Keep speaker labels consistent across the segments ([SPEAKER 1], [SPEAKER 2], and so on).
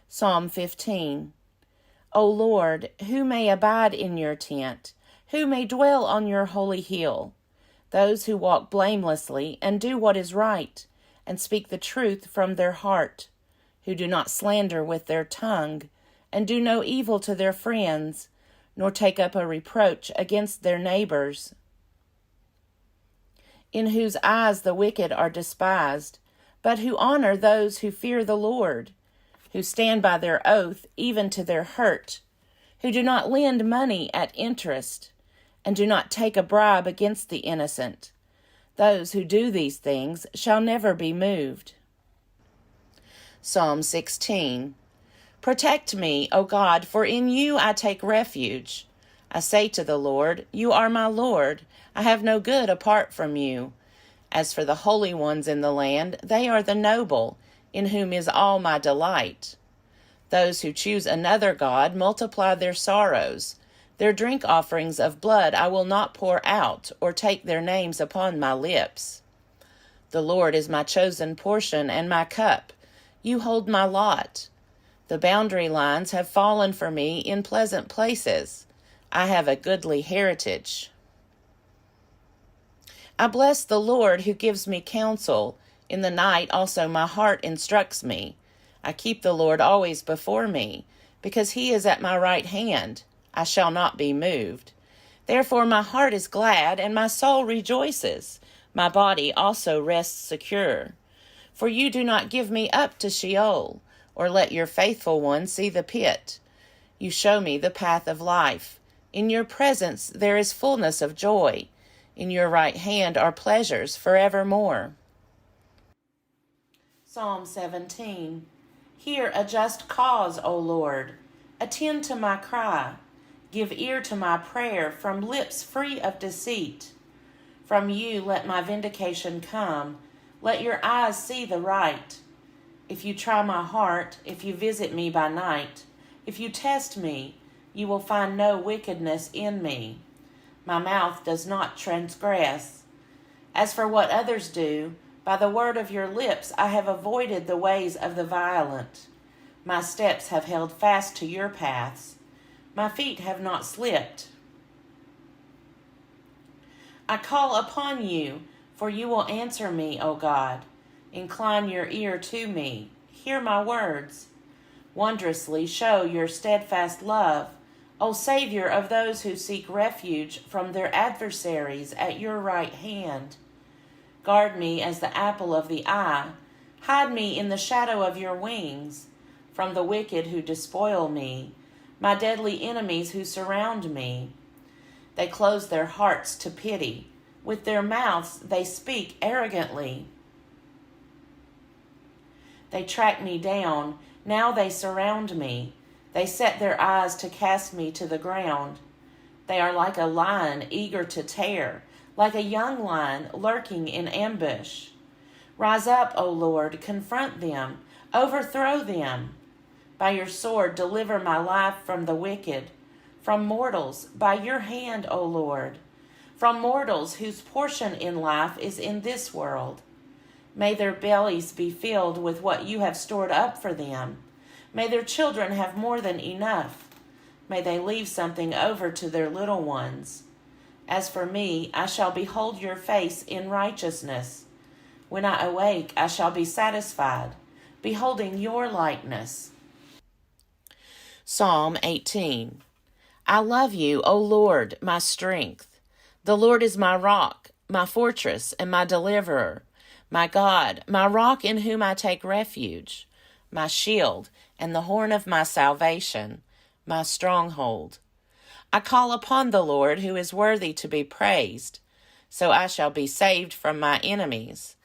[SPEAKER 1] Psalm 15. O Lord, who may abide in your tent? Who may dwell on your holy hill? Those who walk blamelessly and do what is right, and speak the truth from their heart, who do not slander with their tongue, and do no evil to their friends, nor take up a reproach against their neighbors, in whose eyes the wicked are despised, but who honor those who fear the Lord, who stand by their oath even to their hurt, who do not lend money at interest, and do not take a bribe against the innocent. Those who do these things shall never be moved. Psalm 16. Protect me, O God, for in you I take refuge. I say to the Lord, you are my Lord. I have no good apart from you. As for the holy ones in the land, they are the noble, in whom is all my delight. Those who choose another god multiply their sorrows. Their drink offerings of blood I will not pour out, or take their names upon my lips. The Lord is my chosen portion and my cup. You hold my lot. The boundary lines have fallen for me in pleasant places. I have a goodly heritage. I bless the Lord who gives me counsel. In the night also my heart instructs me. I keep the Lord always before me, because he is at my right hand. I shall not be moved. Therefore my heart is glad, and my soul rejoices. My body also rests secure. For you do not give me up to Sheol, or let your faithful one see the pit. You show me the path of life. In your presence there is fullness of joy. In your right hand are pleasures forevermore. Psalm 17. Hear a just cause, O Lord. Attend to my cry. Give ear to my prayer from lips free of deceit. From you let my vindication come. Let your eyes see the right. If you try my heart, if you visit me by night, if you test me, you will find no wickedness in me. My mouth does not transgress. As for what others do, by the word of your lips I have avoided the ways of the violent. My steps have held fast to your paths. My feet have not slipped. I call upon you, for you will answer me, O God. Incline your ear to me. Hear my words. Wondrously show your steadfast love, O Savior of those who seek refuge from their adversaries at your right hand. Guard me as the apple of the eye. Hide me in the shadow of your wings, from the wicked who despoil me, my deadly enemies who surround me. They close their hearts to pity. With their mouths they speak arrogantly. They track me down. Now they surround me. They set their eyes to cast me to the ground. They are like a lion eager to tear, like a young lion lurking in ambush. Rise up, O Lord, confront them, overthrow them. By your sword deliver my life from the wicked, from mortals by your hand, O Lord, from mortals whose portion in life is in this world. May their bellies be filled with what you have stored up for them. May their children have more than enough. May they leave something over to their little ones. As for me, I shall behold your face in righteousness. When I awake, I shall be satisfied, beholding your likeness. Psalm 18. I love you, O Lord, my strength. The Lord is my rock, my fortress, and my deliverer, my God, my rock in whom I take refuge, my shield, and the horn of my salvation, my stronghold. I call upon the Lord who is worthy to be praised, so I shall be saved from my enemies.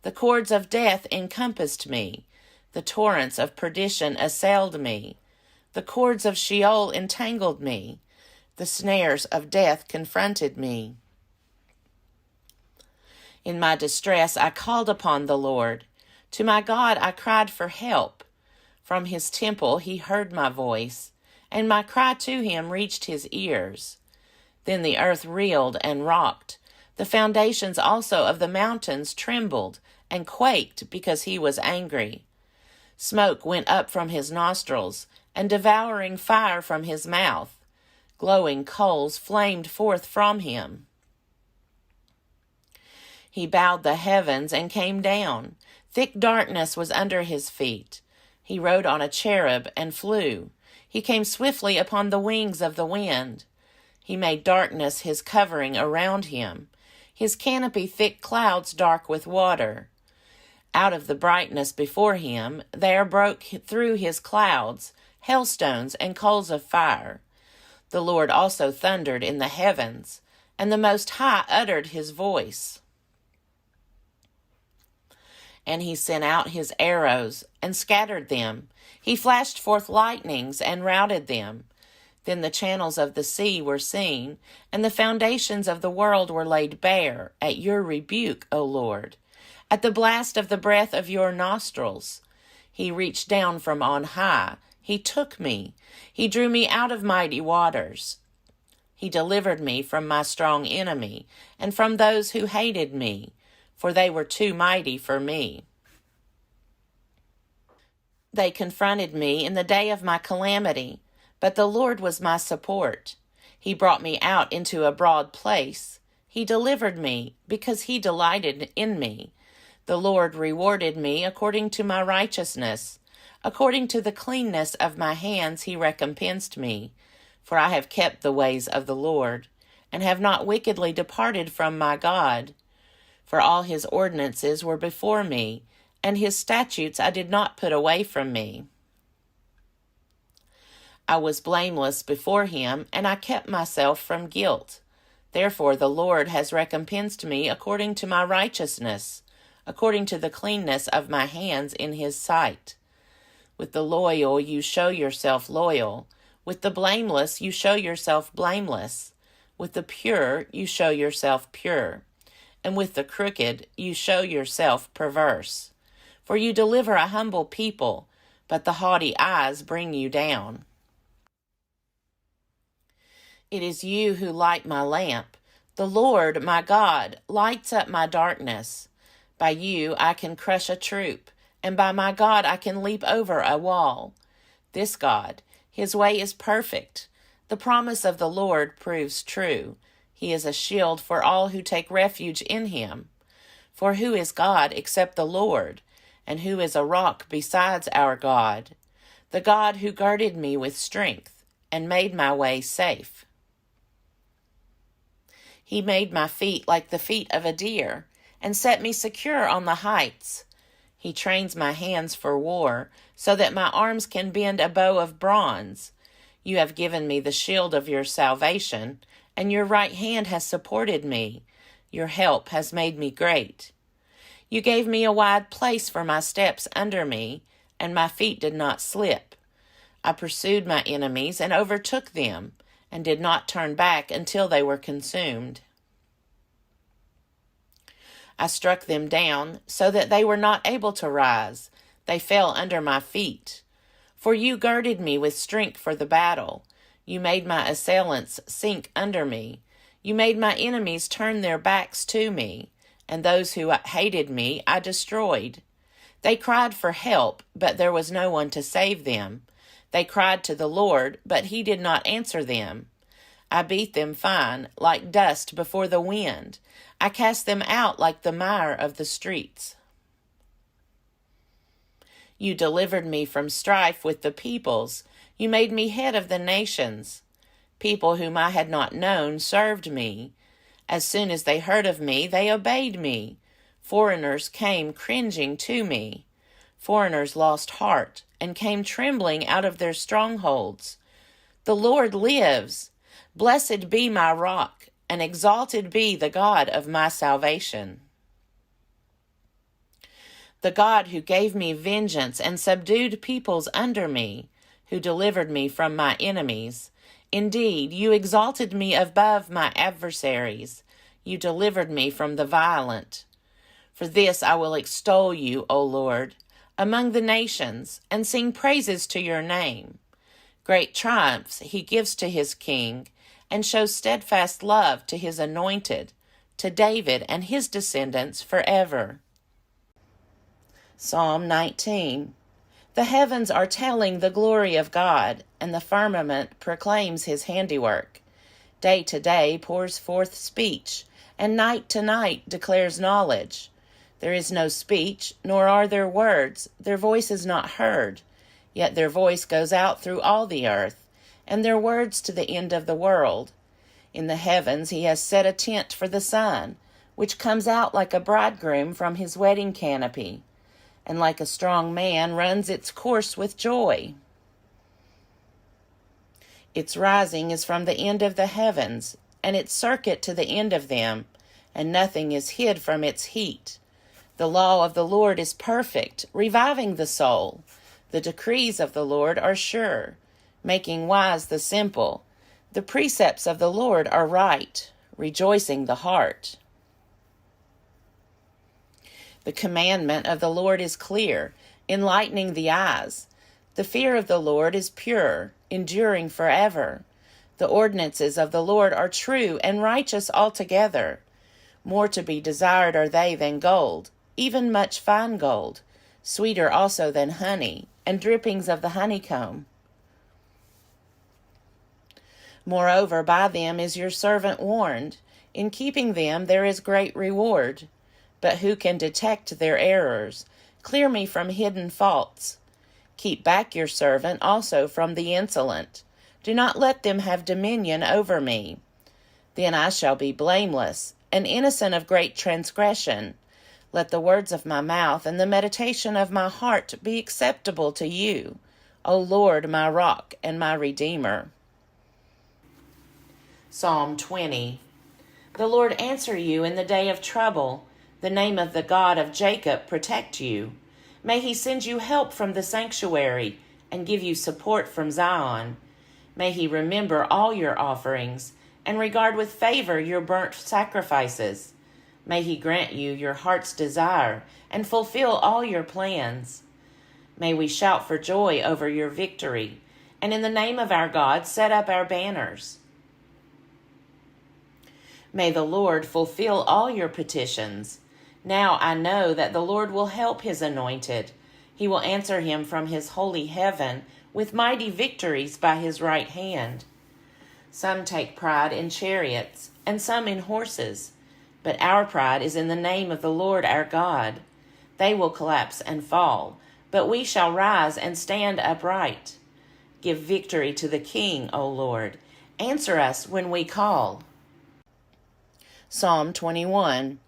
[SPEAKER 1] The cords of death encompassed me. The torrents of perdition assailed me. The cords of Sheol entangled me. The snares of death confronted me. In my distress I called upon the Lord. To my God I cried for help. From his temple he heard my voice, and my cry to him reached his ears. Then the earth reeled and rocked. The foundations also of the mountains trembled and quaked because he was angry. Smoke went up from his nostrils, and devouring fire from his mouth. Glowing coals flamed forth from him. He bowed the heavens and came down. Thick darkness was under his feet. He rode on a cherub and flew. He came swiftly upon the wings of the wind. He made darkness his covering around him, his canopy thick clouds dark with water. Out of the brightness before him there broke through his clouds hailstones and coals of fire. The Lord also thundered in the heavens, and the Most High uttered his voice. And he sent out his arrows and scattered them. He flashed forth lightnings and routed them. Then the channels of the sea were seen, and the foundations of the world were laid bare at your rebuke, O Lord, at the blast of the breath of your nostrils. He reached down from on high. He took me. He drew me out of mighty waters. He delivered me from my strong enemy and from those who hated me, for they were too mighty for me. They confronted me in the day of my calamity, but the Lord was my support. He brought me out into a broad place. He delivered me because he delighted in me. The Lord rewarded me according to my righteousness. According to the cleanness of my hands he recompensed me. For I have kept the ways of the Lord, and have not wickedly departed from my God. For all his ordinances were before me, and his statutes I did not put away from me. I was blameless before him, and I kept myself from guilt. Therefore the Lord has recompensed me according to my righteousness, according to the cleanness of my hands in his sight. With the loyal you show yourself loyal. With the blameless you show yourself blameless. With the pure you show yourself pure. And with the crooked you show yourself perverse. For you deliver a humble people, but the haughty eyes bring you down. It is you who light my lamp. The Lord, my God, lights up my darkness. By you I can crush a troop, and by my God I can leap over a wall. This God, his way is perfect. The promise of the Lord proves true. He is a shield for all who take refuge in him. For who is God except the Lord? And who is a rock besides our God? The God who guarded me with strength and made my way safe. He made my feet like the feet of a deer and set me secure on the heights. He trains my hands for war so that my arms can bend a bow of bronze. You have given me the shield of your salvation, and your right hand has supported me. Your help has made me great. You gave me a wide place for my steps under me, and my feet did not slip. I pursued my enemies and overtook them, and did not turn back until they were consumed. I struck them down so that they were not able to rise. They fell under my feet. For you girded me with strength for the battle. You made my assailants sink under me. You made my enemies turn their backs to me, and those who hated me I destroyed. They cried for help, but there was no one to save them. They cried to the Lord, but he did not answer them. I beat them fine, like dust before the wind. I cast them out like the mire of the streets. You delivered me from strife with the peoples. You made me head of the nations. People whom I had not known served me. As soon as they heard of me, they obeyed me. Foreigners came cringing to me. Foreigners lost heart and came trembling out of their strongholds. The Lord lives. Blessed be my rock, and exalted be the God of my salvation. The God who gave me vengeance and subdued peoples under me, who delivered me from my enemies. Indeed, you exalted me above my adversaries. You delivered me from the violent. For this I will extol you, O Lord, among the nations, and sing praises to your name. Great triumphs he gives to his king, and shows steadfast love to his anointed, to David and his descendants forever. Psalm 19. The heavens are telling the glory of God, and the firmament proclaims his handiwork. Day to day pours forth speech, and night to night declares knowledge. There is no speech, nor are there words, their voice is not heard. Yet their voice goes out through all the earth, and their words to the end of the world. In the heavens he has set a tent for the sun, which comes out like a bridegroom from his wedding canopy, and like a strong man runs its course with joy. Its rising is from the end of the heavens, and its circuit to the end of them, and nothing is hid from its heat. The law of the Lord is perfect, reviving the soul. The decrees of the Lord are sure, making wise the simple. The precepts of the Lord are right, rejoicing the heart. The commandment of the Lord is clear, enlightening the eyes. The fear of the Lord is pure, enduring forever. The ordinances of the Lord are true and righteous altogether. More to be desired are they than gold, even much fine gold, sweeter also than honey, and drippings of the honeycomb. Moreover, by them is your servant warned. In keeping them there is great reward. But who can detect their errors? Clear me from hidden faults. Keep back your servant also from the insolent. Do not let them have dominion over me. Then I shall be blameless, and innocent of great transgression. Let the words of my mouth and the meditation of my heart be acceptable to you, O Lord, my rock and my redeemer. Psalm 20. The Lord answer you in the day of trouble. The name of the God of Jacob protect you. May he send you help from the sanctuary and give you support from Zion. May he remember all your offerings and regard with favor your burnt sacrifices. May he grant you your heart's desire and fulfill all your plans. May we shout for joy over your victory, and in the name of our God set up our banners. May the Lord fulfill all your petitions. Now I know that the Lord will help his anointed. He will answer him from his holy heaven with mighty victories by his right hand. Some take pride in chariots, and some in horses, but our pride is in the name of the Lord our God. They will collapse and fall, but we shall rise and stand upright. Give victory to the King, O Lord. Answer us when we call. Psalm 21.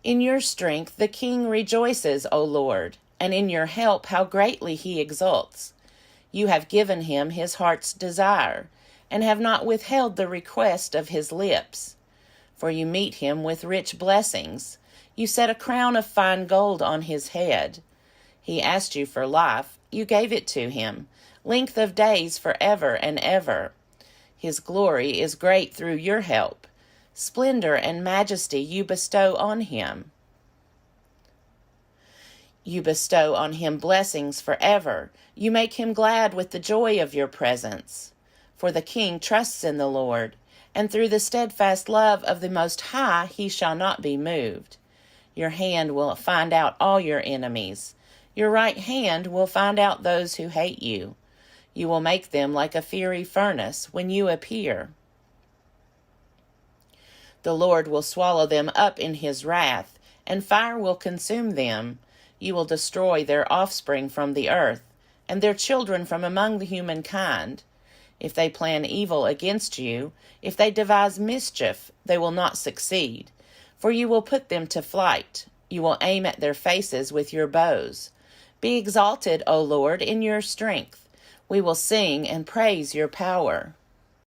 [SPEAKER 1] In your strength the King rejoices, O Lord, and in your help how greatly he exults. You have given him his heart's desire, and have not withheld the request of his lips. For you meet him with rich blessings. You set a crown of fine gold on his head. He asked you for life, you gave it to him, length of days forever and ever. His glory is great through your help. Splendor and majesty you bestow on him. You bestow on him blessings forever. You make him glad with the joy of your presence. For the King trusts in the Lord, and through the steadfast love of the Most High he shall not be moved. Your hand will find out all your enemies. Your right hand will find out those who hate you. You will make them like a fiery furnace when you appear. The Lord will swallow them up in his wrath, and fire will consume them. You will destroy their offspring from the earth, and their children from among the humankind. If they plan evil against you, if they devise mischief, they will not succeed. For you will put them to flight. You will aim at their faces with your bows. Be exalted, O Lord, in your strength. We will sing and praise your power.